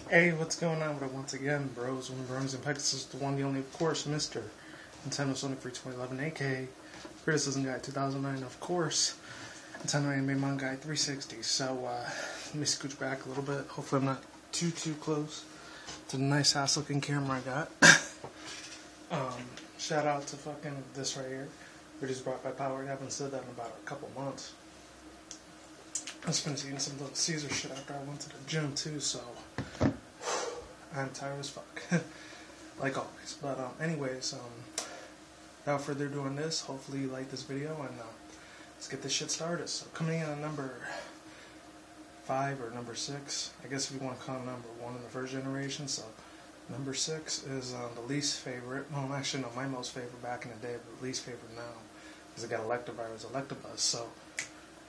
Hey, what's going on? But once again, bros, bronies, and pegasisters, the one, the only, of course, Mr. Nintendo Sonic Free 2011, aka Criticism Guy 2009, of course, Nintendo Anime Manga Guy 360. So, let me scooch back a little bit. Hopefully I'm not too close to the nice ass looking camera I got. Shout out to fucking this right here. Videos brought by Power. I haven't said that in about a couple months. I was finished eating some Little Caesar shit after I went to the gym too, so I'm tired as fuck, like always. But anyways, without further ado on this, hopefully you like this video, and let's get this shit started. So coming in at number 5 or number 6, I guess if you want to call it number 1 in the first generation. So number 6 is the least favorite. Well, actually no, my most favorite back in the day, but least favorite now, because I got Electabuzz. So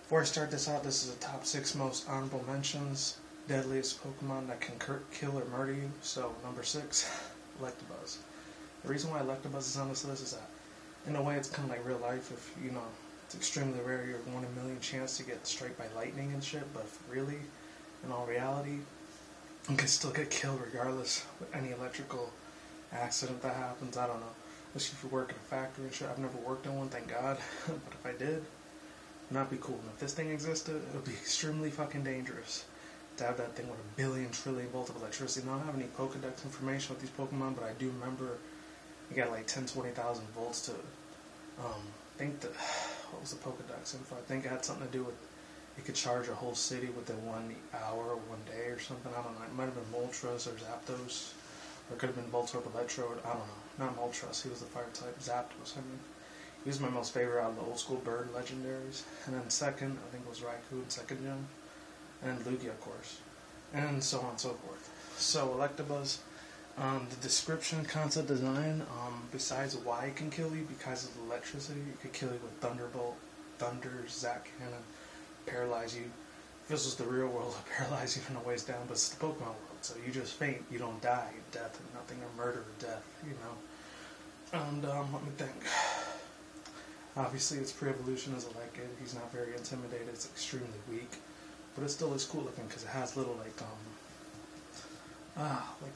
before I start this out, this is the top 6 most honorable mentions. Deadliest Pokemon that can kill or murder you. So number 6, Electabuzz. The reason why Electabuzz is on this list is that, in a way, it's kind of like real life. If you know, it's extremely rare. You're 1 in a million chance to get struck by lightning and shit. But really, in all reality, you can still get killed regardless of any electrical accident that happens. I don't know. Especially if you work in a factory and shit. I've never worked in one, thank God. But if I did, it'd not be cool. And if this thing existed, it would be extremely fucking dangerous to have that thing with 1 billion trillion volts of electricity. Now, I don't have any Pokedex information with these Pokemon, but I do remember you got like 10-20,000 volts to think that, what was the Pokedex info? I think it had something to do with you could charge a whole city within 1 hour or 1 day or something. I don't know. It might have been Moltres or Zapdos, or it could have been Voltorb Electrode. I don't know. Not Moltres. He was the fire type. Zapdos. I mean, he was my most favorite out of the old school bird legendaries. And then second, I think it was Raikou in second gen. And Lugia, of course, and so on and so forth. So Electabuzz, the description, concept, design, besides why it can kill you, because of the electricity, it could kill you with Thunderbolt, Thunder, Zac Cannon, paralyze you. If this was the real world, it'll paralyze you from the waist down, but it's the Pokemon world, so you just faint, you don't die, death and nothing, or murder or death, you know. And let me think. Obviously, its pre-evolution is like it. He's not very intimidated. It's extremely weak. But it still is cool looking because it has little like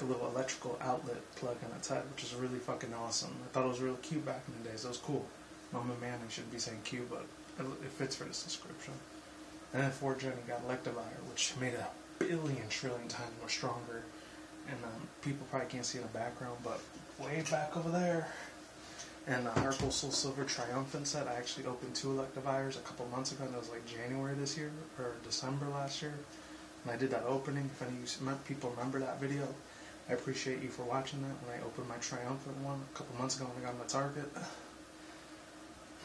a little electrical outlet plug in its head, which is really fucking awesome. I thought it was really cute back in the days. It was cool. No, I'm a man, I shouldn't be saying cute, but it fits for this description. And then 4th gen, you got Electivire, which made 1 billion trillion times more stronger. And people probably can't see in the background, but way back over there. And the Heart Gold Soul Silver Triumphant set, I actually opened 2 Electivires a couple months ago, and that was like January this year, or December last year. And I did that opening. If any of you people remember that video, I appreciate you for watching that. When I opened my Triumphant one a couple months ago when I got them at Target.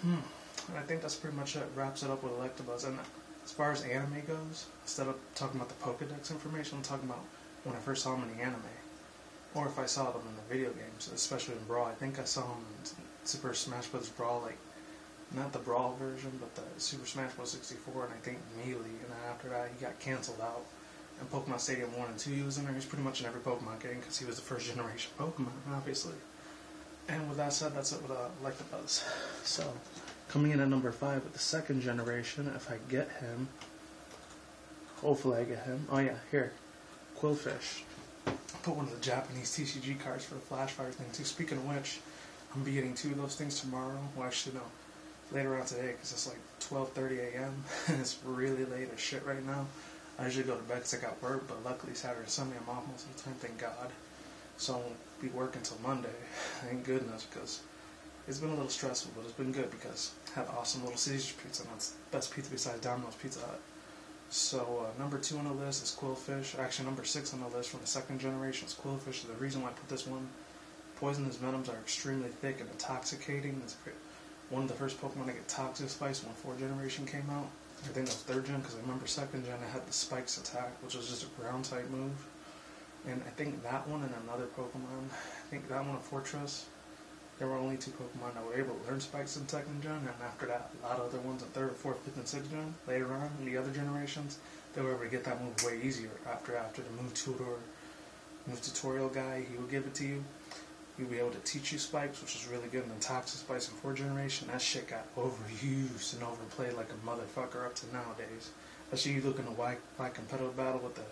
And I think that's pretty much it. Wraps it up with Electabuzz. And as far as anime goes, instead of talking about the Pokedex information, I'm talking about when I first saw them in the anime. Or if I saw them in the video games, especially in Brawl. I think I saw them in Super Smash Bros. Brawl, like, not the Brawl version, but the Super Smash Bros. 64, and I think Melee, and then after that he got cancelled out. And Pokemon Stadium 1 and 2 he was in there. He's pretty much in every Pokemon game, because he was the first generation Pokemon, obviously. And with that said, that's it with Electabuzz. So, coming in at number 5 with the 2nd generation, if I get him, hopefully I get him, oh yeah, here, Quillfish. I put one of the Japanese TCG cards for the Flashfire thing too. Speaking of which, I'm be getting 2 of those things tomorrow. Well, actually, no, later on today, because it's like 12:30 a.m. and it's really late as shit right now. I usually go to bed because I got work, but luckily Saturday and Sunday I'm off most of the time, thank God. So I won't be working until Monday. Thank goodness, because it's been a little stressful, but it's been good because I had awesome Little Caesar pizza, and that's the best pizza besides Domino's Pizza Hut. So number 2 on the list is Quillfish. Actually, number 6 on the list from the 2nd generation is Quillfish. The reason why I put this one, poisonous venoms are extremely thick and intoxicating. It's one of the first Pokemon to get Toxic Spikes when 4th generation came out. I think that was 3rd gen, because I remember 2nd gen I had the Spikes attack, which was just a ground type move. And I think that one and another Pokemon, I think that one and Fortress, there were only 2 Pokemon that were able to learn Spikes in 2nd gen, and after that, a lot of other ones in 3rd, 4th, 5th, and 6th gen, later on in the other generations, they were able to get that move way easier. After the move tutorial guy, he would give it to you. He would be able to teach you Spikes, which is really good, and then Toxic Spikes in 4th generation, that shit got overused and overplayed like a motherfucker up to nowadays. Especially you look in the Y competitive battle with the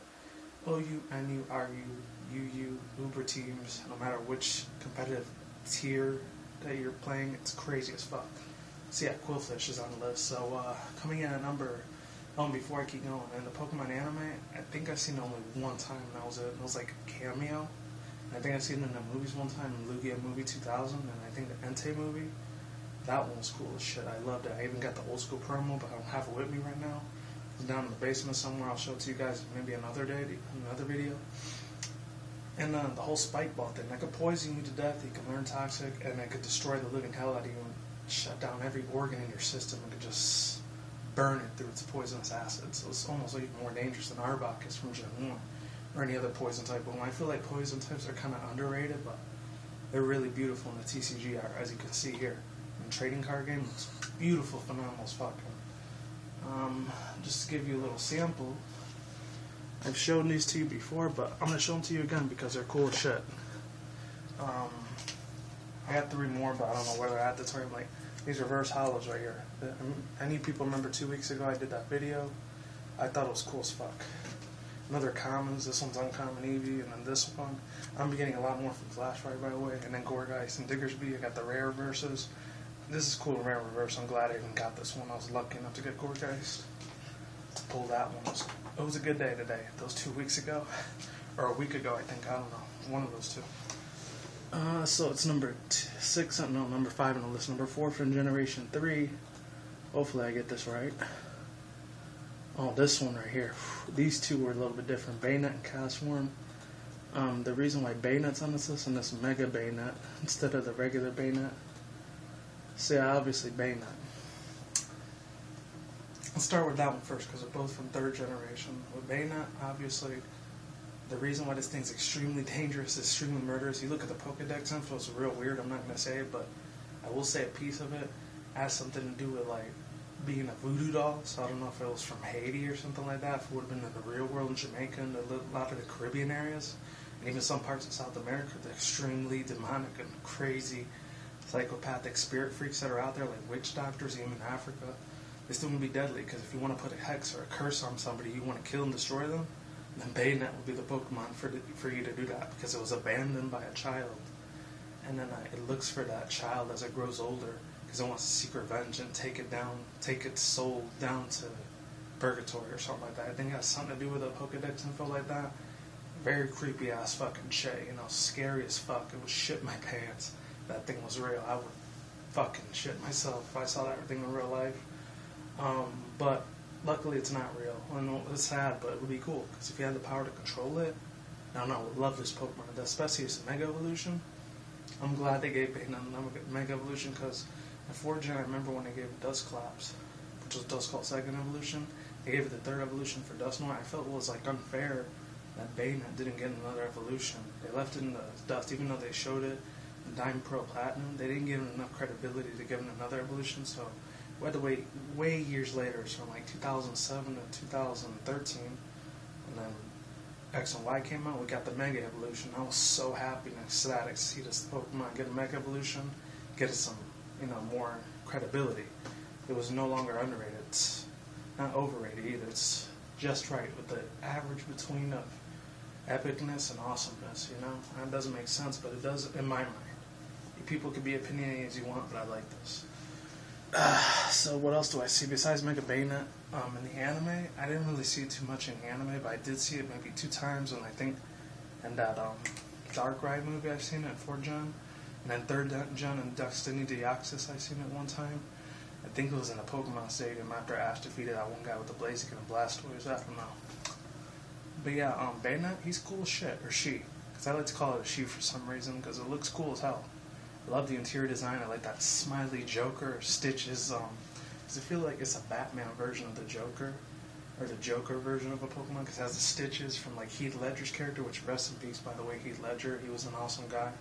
OUNURU Uber teams, no matter which competitive tier that you're playing, it's crazy as fuck. So yeah, Quillfish is on the list. So coming in at number, before I keep going, in the Pokemon anime, I think I've seen it only one time, and that was it. It was like a cameo. And I think I've seen it in the movies one time, in Lugia Movie 2000, and I think the Entei movie. That one was cool as shit. I loved it. I even got the old school promo, but I don't have it with me right now. It's down in the basement somewhere. I'll show it to you guys maybe another day, another video. And the whole spike ball thing. That could poison you to death. You can learn toxic, and it could destroy the living hell out of you and shut down every organ in your system. It could just burn it through its poisonous acid. So it's almost even more dangerous than Arbok is from Gen 1 or any other poison type. But I feel like poison types are kind of underrated, but they're really beautiful in the TCG art, as you can see here. In the trading card game, it's beautiful, phenomenal as fuck. Just to give you a little sample, I've shown these to you before, but I'm going to show them to you again because they're cool as shit. I got 3 more, but I don't know where they're at the time. Like, these reverse hollows right here. Any people remember 2 weeks ago I did that video? I thought it was cool as fuck. Another commons, this one's uncommon Eevee, and then this one. I'm getting a lot more from Flashfire, by the way, and then Gourgeist and Diggersby. I got the rare reverses. This is cool, rare reverse. I'm glad I even got this one. I was lucky enough to get Gourgeist. Pull that one. It was a good day today. Those 2 weeks ago, or a week ago, I think. I don't know. One of those two. So it's number 6, no, number 5 on the list. Number 4 from Generation 3. Hopefully I get this right. Oh, this one right here. These two were a little bit different. Bayonet and Castform. The reason why Bayonet's on this list and this Mega Bayonet instead of the regular Bayonet. So yeah, obviously Bayonet. Let's start with that one first because they're both from 3rd generation. With Bayonet, obviously, the reason why this thing's extremely dangerous, extremely murderous, you look at the Pokedex info, it's real weird, I'm not going to say it, but I will say a piece of it has something to do with, like, being a voodoo doll, so I don't know if it was from Haiti or something like that, if it would have been in the real world in Jamaica and a lot of the Caribbean areas, and even some parts of South America, the extremely demonic and crazy psychopathic spirit freaks that are out there, like witch doctors, even in Africa. They still going to be deadly, because if you want to put a hex or a curse on somebody, you want to kill and destroy them, then Bayonet would be the Pokemon for you to do that, because it was abandoned by a child. And then it looks for that child as it grows older, because it wants to seek revenge and take its soul down to purgatory or something like that. I think it has something to do with the Pokedex info like that. Very creepy ass fucking shit, you know, scary as fuck. It would shit my pants. That thing was real. I would fucking shit myself if I saw that thing in real life. But luckily it's not real. I know it's sad, but it would be cool, because if you had the power to control it, I don't know, I would love this Pokemon, especially its Mega Evolution. I'm glad they gave Bayonet Mega Evolution, because in 4th Gen, I remember when they gave it Dusclops, which was Dusclop's 2nd evolution, they gave it the 3rd evolution for Dusknoir. I felt it was like unfair that Bayonet didn't get another evolution. They left it in the dust, even though they showed it in Diamond, Pearl, Platinum. They didn't give it enough credibility to give it another evolution, so we had to wait way years later, so from like 2007 to 2013, and then X and Y came out, we got the Mega Evolution. I was so happy and ecstatic to see this Pokemon get a Mega Evolution, get it some, you know, more credibility. It was no longer underrated. It's not overrated either. It's just right with the average between of epicness and awesomeness, you know? That doesn't make sense, but it does in my mind. People can be opinionated as you want, but I like this. So what else do I see besides Mega Bayonet in the anime? I didn't really see it too much in the anime, but I did see it maybe 2 times, and I think in that Dark Ride movie I've seen it in 4th Gen, and then 3rd Gen and Destiny Deoxys I've seen it one time. I think it was in a Pokemon Stadium after Ash defeated that one guy with the Blaziken and Blastoise. I don't know. But yeah, Bayonet, he's cool as shit, or she, because I like to call it a she for some reason, because it looks cool as hell. I love the interior design. I like that smiley Joker, Stitches, because I feel like it's a Batman version of the Joker, or the Joker version of a Pokemon, because it has the Stitches from like Heath Ledger's character, which rest in peace, by the way, Heath Ledger. He was an awesome guy.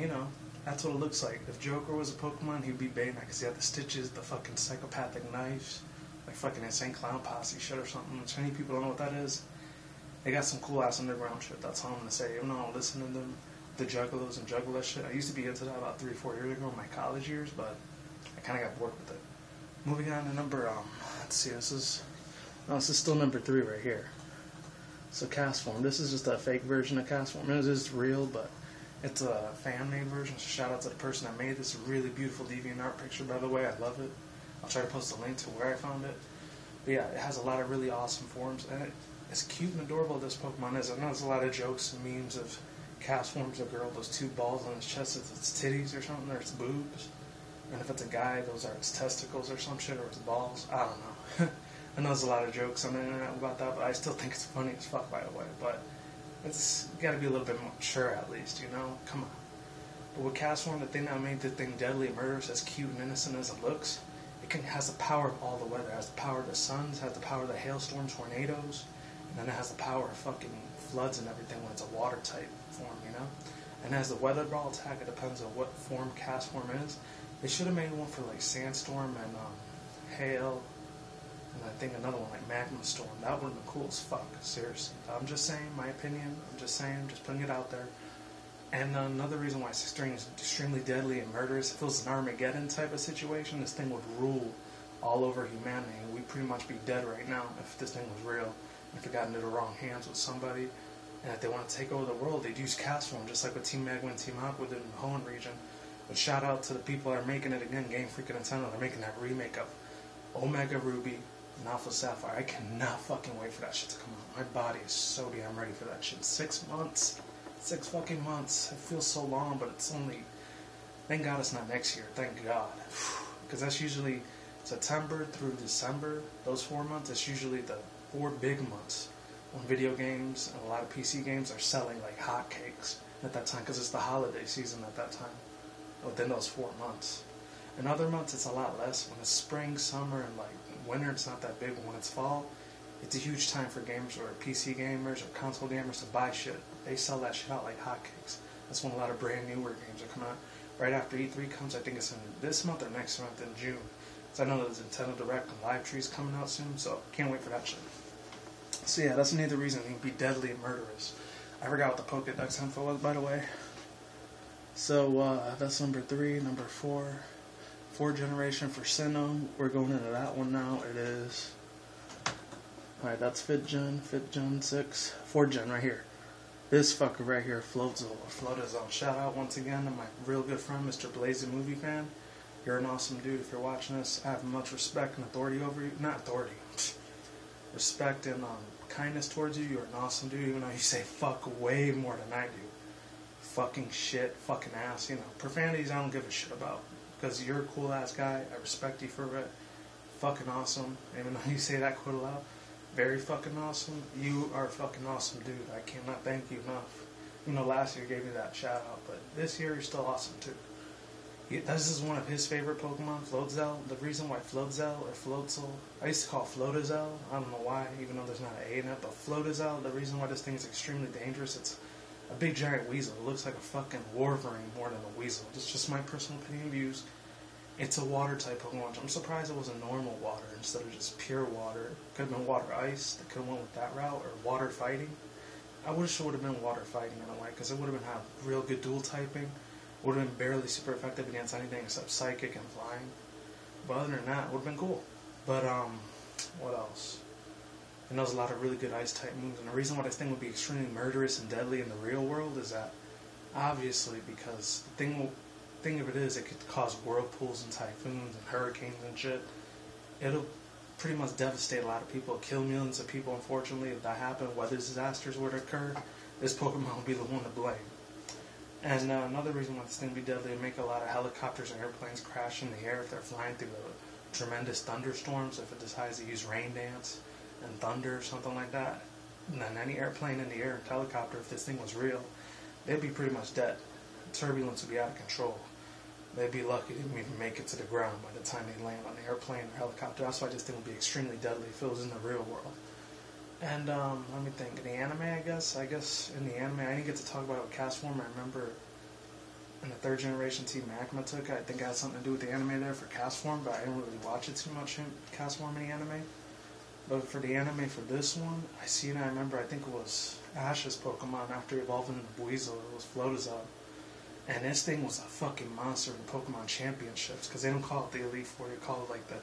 You know, that's what it looks like. If Joker was a Pokemon, he'd be Bayonet, because he had the Stitches, the fucking psychopathic knives, like fucking Insane Clown Posse shit or something, which many people don't know what that is. They got some cool ass underground shit, that's all I'm gonna say. Even though I don't listen to them, the Juggalos and Juggalos shit. I used to be into that about 3-4 years ago in my college years, but I kind of got bored with it. Moving on to number, let's see, this is still number 3 right here. So Castform, this is just a fake version of Castform. It is real, but it's a fan-made version. So shout out to the person that made this. Really beautiful DeviantArt picture, by the way. I love it. I'll try to post a link to where I found it. But yeah, it has a lot of really awesome forms, and it's cute and adorable. This Pokemon is. I know there's a lot of jokes and memes of Castform's a girl, those two balls on his chest, it's titties or something, or it's boobs. And if it's a guy, those are his testicles or some shit, or it's balls. I don't know. I know there's a lot of jokes on the internet about that, but I still think it's funny as fuck, by the way. But it's got to be a little bit more mature, at least, you know? Come on. But with Castform, the thing that made the thing deadly and murderous, as cute and innocent as it looks, has the power of all the weather. It has the power of the suns, has the power of the hailstorms, tornadoes, and then it has the power of fucking floods and everything when it's a water-type form, you know? And as the weather ball attack, it depends on what form Castform is. They should have made one for like sandstorm and hail, and I think another one like magma storm. That would have been cool as fuck, seriously. I'm just saying, my opinion. I'm just saying, just putting it out there. And another reason why it's extremely deadly and murderous, if it was an Armageddon type of situation, this thing would rule all over humanity. We'd pretty much be dead right now if this thing was real. If it got into the wrong hands with somebody, and if they want to take over the world, they'd use Castform, just like what Team Magma and Team Aqua did in the Hoenn region. But shout out to the people that are making it again, Game Freak and Nintendo. They're making that remake of Omega Ruby and Alpha Sapphire. I cannot fucking wait for that shit to come out. My body is so damn ready for that shit. 6 months. 6 fucking months. It feels so long, but it's only... Thank God it's not next year. Thank God. Because that's usually September through December. Those 4 months, it's usually the 4 big months when video games and a lot of PC games are selling like hotcakes at that time, because it's the holiday season at that time, within those 4 months. In other months, it's a lot less. When it's spring, summer, and like winter, it's not that big. But when it's fall, it's a huge time for gamers or PC gamers or console gamers to buy shit. They sell that shit out like hotcakes. That's when a lot of brand newer games are coming out. Right after E3 comes, I think it's in this month or next month in June. So I know there's Nintendo Direct and Live Tree's coming out soon, so can't wait for that shit. So yeah, that's another reason it can be deadly and murderous. I forgot what the Pokédex info was, by the way. So that's number 3. Number 4. 4th generation for Sinnoh. We're going into that one now. It is... Alright, that's 5th gen 6. 4th gen right here. This fucker right here, Floatazone. Shout out once again to my real good friend, Mr. Blazing Movie Fan. You're an awesome dude if you're watching this. I have much respect and authority over you. Not authority. Respect and kindness towards you. You're an awesome dude, even though you say fuck way more than I do. Fucking shit, fucking ass, you know. Profanities I don't give a shit about. Because you're a cool ass guy. I respect you for it. Fucking awesome. Even though you say that quite a lot. Very fucking awesome. You are a fucking awesome dude. I cannot thank you enough. You know, last year gave me that shout out, but this year you're still awesome too. This is one of his favorite Pokemon, Floatzel. The reason why Floatzel or Floatzel, I used to call it Floatazel. I don't know why, even though there's not an A in it, but Floatazel, the reason why this thing is extremely dangerous, it's a big giant weasel. It looks like a fucking Wolverine more than a weasel. It's just my personal opinion views. It's a water type Pokemon. I'm surprised it was a normal water instead of just pure water. Could have been water ice. They could have went with that route, or water fighting. I wish it would have been water fighting in a way, because it would have been had real good dual typing. Would have been barely super effective against anything except psychic and flying. But other than that, it would have been cool. But what else? And there's a lot of really good ice type moves. And the reason why this thing would be extremely murderous and deadly in the real world is that, obviously, because the thing of it is, it could cause whirlpools and typhoons and hurricanes and shit. It'll pretty much devastate a lot of people, kill millions of people, unfortunately. If that happened, weather disasters would occur, this Pokemon would be the one to blame. And another reason why this thing would be deadly, would make a lot of helicopters and airplanes crash in the air if they're flying through the tremendous thunderstorms, if it decides to use rain dance and thunder or something like that. And then any airplane in the air and helicopter, if this thing was real, they'd be pretty much dead. Turbulence would be out of control. They'd be lucky to even make it to the ground by the time they land on the airplane or helicopter. That's why this thing would be extremely deadly if it was in the real world. And let me think. In the anime, I guess in the anime, I didn't get to talk about it with Castform. I remember in the 3rd generation Team Magma took it. I think it had something to do with the anime there for Castform, but I didn't really watch it too much in Castform in the anime. But for the anime for this one, I remember, I think it was Ash's Pokemon after evolving into Buizel. It was Floatazone. And this thing was a fucking monster in the Pokemon Championships, because they don't call it the Elite Four, they call it like the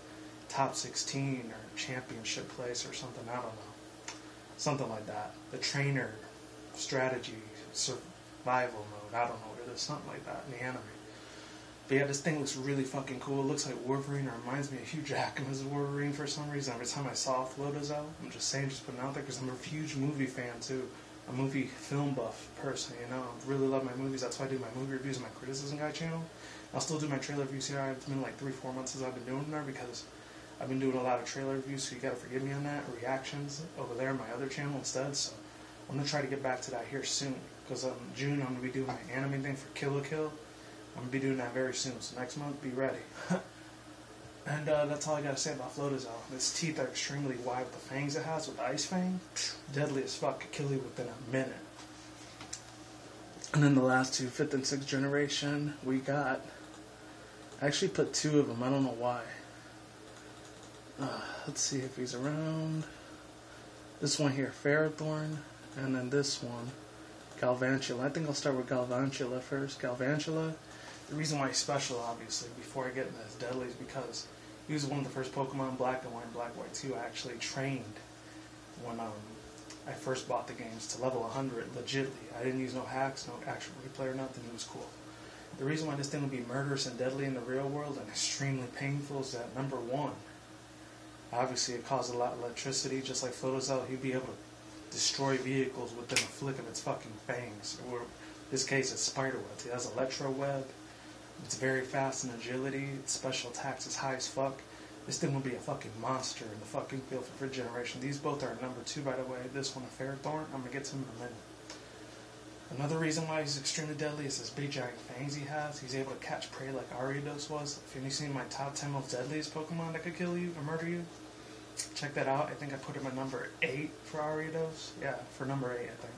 top 16 or championship place or something, I don't know. something like that. The trainer strategy survival mode. I don't know what it is. Something like that in the anime. But yeah, this thing looks really fucking cool. It looks like Wolverine. It reminds me of Hugh Jackman's Wolverine for some reason. Every time I saw Flota's out, I'm just saying, just putting it out there because I'm a huge movie fan too. A movie film buff person, you know. I really love my movies. That's why I do my movie reviews on my Criticism Guy channel. I'll still do my trailer reviews here. It's been like 3-4 months since I've been doing them because I've been doing a lot of trailer reviews, so you gotta forgive me on that. Reactions over there on my other channel instead. So I'm gonna try to get back to that here soon because in June I'm gonna be doing my anime thing for Kill la Kill. I'm going to be doing that very soon, so next month, be ready. And that's all I got to say about Flota's out. Its teeth are extremely wide with the fangs it has, with the ice fang. Deadly as fuck, could kill you within a minute. And then the last two, 5th and 6th generation, we got... I actually put 2 of them, I don't know why. Let's see if he's around. This one here, Ferrothorn, and then this one, Galvantula. I think I'll start with Galvantula first. Galvantula. The reason why he's special, obviously, before I get into his deadly, is because he was one of the first Pokemon Black and White and Black White 2 I actually trained when I first bought the games to level 100 legitly. I didn't use no hacks, no actual replay or nothing. It was cool. The reason why this thing would be murderous and deadly in the real world and extremely painful is that, number one, obviously it caused a lot of electricity, just like Flotazelle. He'd be able to destroy vehicles within a flick of its fucking fangs. Or in this case, it's spider webs. It has electro web. It's very fast in agility. Its special attacks is high as fuck. This thing will be a fucking monster in the fucking field for 5th generation. These both are number 2, by the way. This one, a Ferrothorn. I'm gonna get to him in a minute. Another reason why he's extremely deadly is his big giant fangs he has. He's able to catch prey like Ariados was. If you've seen my top 10 most deadliest Pokemon that could kill you or murder you, check that out. I think I put him at number 8 for Ariados. Yeah, for number 8, I think.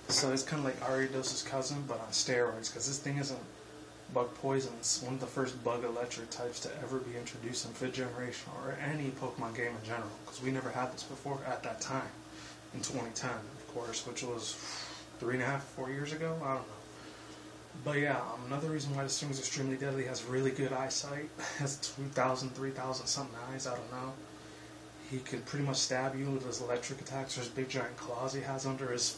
So it's kind of like Ariados' cousin, but on steroids, because this thing isn't bug poison. It's one of the first bug electric types to ever be introduced in 5th generation or any Pokemon game in general, because we never had this before at that time in 2010, of course, which was 3.5, 4 years ago. I don't know. But yeah, another reason why this thing is extremely deadly, has really good eyesight, has 2,000, 3,000 something eyes, I don't know. He could pretty much stab you with his electric attacks or his big giant claws he has under his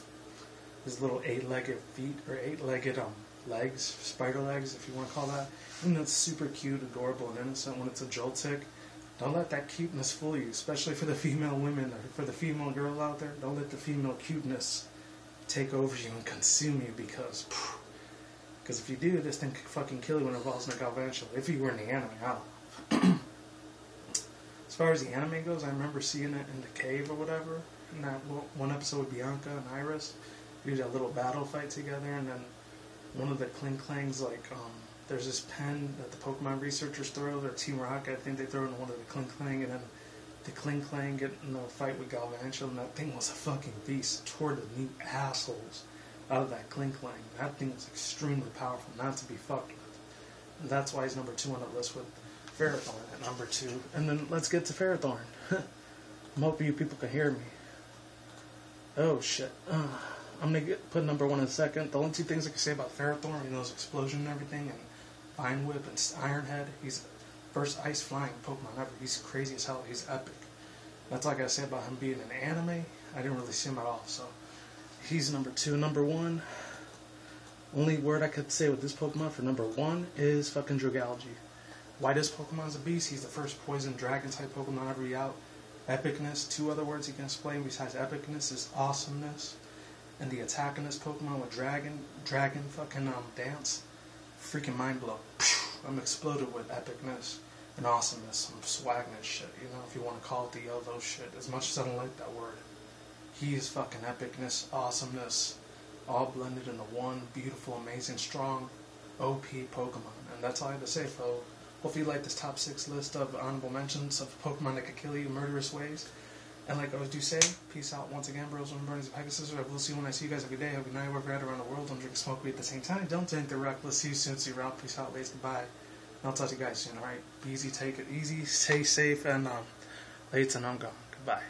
little 8-legged feet, or 8-legged legs, spider legs, if you want to call that. And it's super cute, adorable, and innocent when it's a Joltik. Don't let that cuteness fool you, especially for the female women, or for the female girl out there. Don't let the female cuteness take over you and consume you, because if you do, this thing could fucking kill you when it evolves in a Galvantula. If you were in the anime, I don't know. As far as the anime goes, I remember seeing it in the cave or whatever. In that one episode with Bianca and Iris, we did a little battle fight together, and then one of the Klinklangs, like, there's this pen that the Pokemon researchers throw, or Team Rocket, I think they throw it in one of the Klinklang, and then the Klinklang get in a fight with Galvantula, and that thing was a fucking beast. It tore the new assholes out of that Klinklang. That thing was extremely powerful, not to be fucked with. And that's why he's number 2 on the list with Ferrothorn at number 2. And then let's get to Ferrothorn. I'm hoping you people can hear me. Oh shit. I'm going to put number 1 in a second. The only 2 things I can say about Ferrothorn, you know, his explosion and everything, and Vine Whip and Iron Head. He's the first ice flying Pokemon ever. He's crazy as hell. He's epic. That's all I got to say about him being an anime. I didn't really see him at all, so he's number 2. Number 1, only word I could say with this Pokemon for number 1 is fucking Dragalge. Why this Pokemon's a beast? He's the first poison dragon type Pokemon ever be out. Epicness, 2 other words you can explain besides epicness is awesomeness. And the attack in this Pokemon with dragon fucking dance, freaking mind blow. I'm exploded with epicness and awesomeness, some swagness shit, you know, if you want to call it the Yovo shit, as much as I don't like that word. He is fucking epicness, awesomeness, all blended into one beautiful, amazing, strong, OP Pokemon. And that's all I have to say, folks. Hopefully you like this top 6 list of honorable mentions of Pokemon that could kill you in murderous ways. And like I always do say, peace out once again, bros and bronies and pegasisters. I will see you when I see you guys every day, every night, wherever you're at around the world. Don't drink smoke weed at the same time. Don't drink the reckless. See you soon. See you around. Peace out, ladies. Goodbye. And I'll talk to you guys soon, alright? Be easy, take it easy, stay safe, and ladies, and I'm gone. Goodbye.